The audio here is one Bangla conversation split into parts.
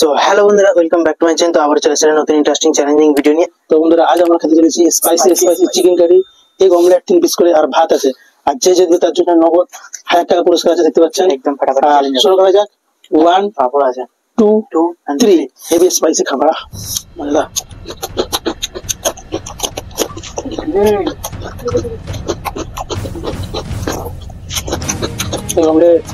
সো হ্যালো বন্ধুরা, welcome back to my channel. তো আবার চলে এসেছে নতুন ইন্টারেস্টিং চ্যালেঞ্জিং ভিডিও নিয়ে। তো বন্ধুরা, আজ আমরা খেতে চলেছি spicy chicken curry, egg omelette 3 piece করে, আর ভাত আছে। আর যে জিতবে তার জন্য নগদ 1000 টাকা পুরস্কার আছে, দেখতে পাচ্ছেন। একদম ফাটাফাটি শুরু করা যাক। 1 পাপড় আছে, 2 and 3। হেভি স্পাইসি খাবার মজা। Egg omelette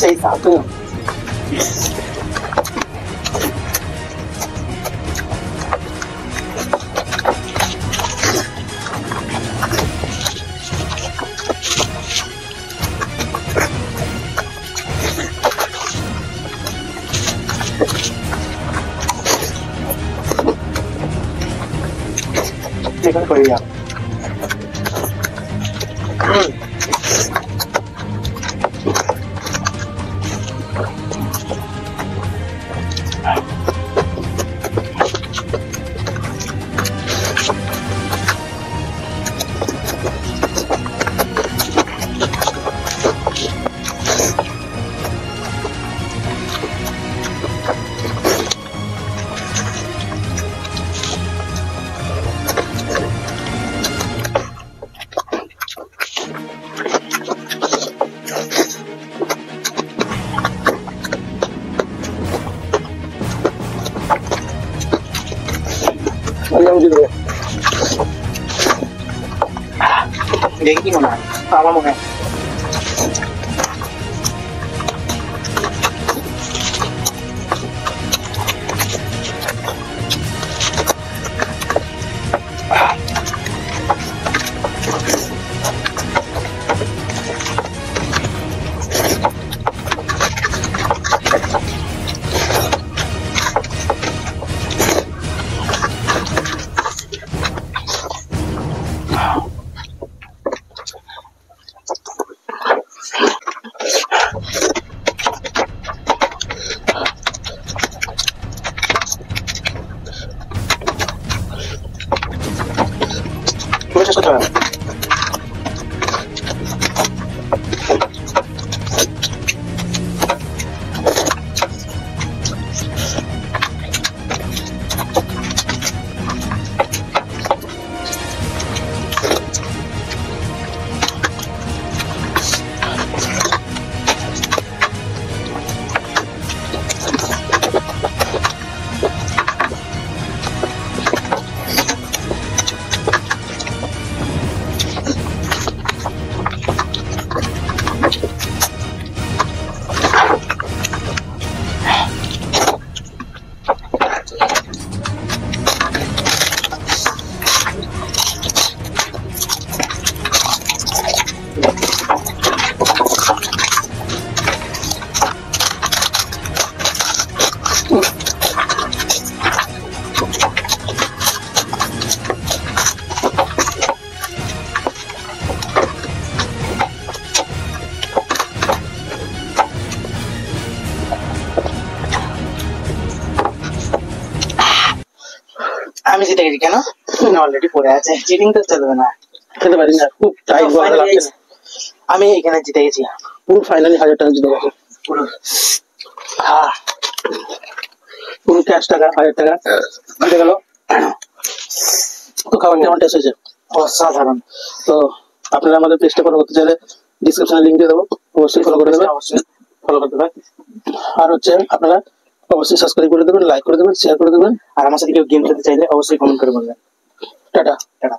sei satu. Chicken Korea. Yang gitu ya. Jadi gimana? Sama mau nggak? Coba coba. আমি জিতে গেছি কেন? অলরেডি পড়ে আছে, চিটিং তো চলবে না, খেতে পারি না, খুব টাইট বলা লাগছে। আমি এখানে জিতে গেছি, পুরো ফাইনালি 1000 টাকা জিতে গেছি পুরো। পুরো ক্যাশ টাকা 1000 টাকা জিতে গেল। তো খাবার কেমন টেস্ট হয়েছে? অসাধারণ। তো আপনারা আমাদের পেজটা ফলো করতে চাইলে ডিসক্রিপশনে লিংক দিয়ে দেবো, অবশ্যই ফলো করে দেবেন, অবশ্যই ফলো করতে হবে। আর হচ্ছে আপনারা অবশ্যই সাবস্ক্রাইব করে দেবেন, লাইক করে দেবেন, শেয়ার করে দেবেন। আর আমার সাথে কেউ গেম খেলতে চাইলে অবশ্যই কমেন্ট করে বলবেন। Tata tata.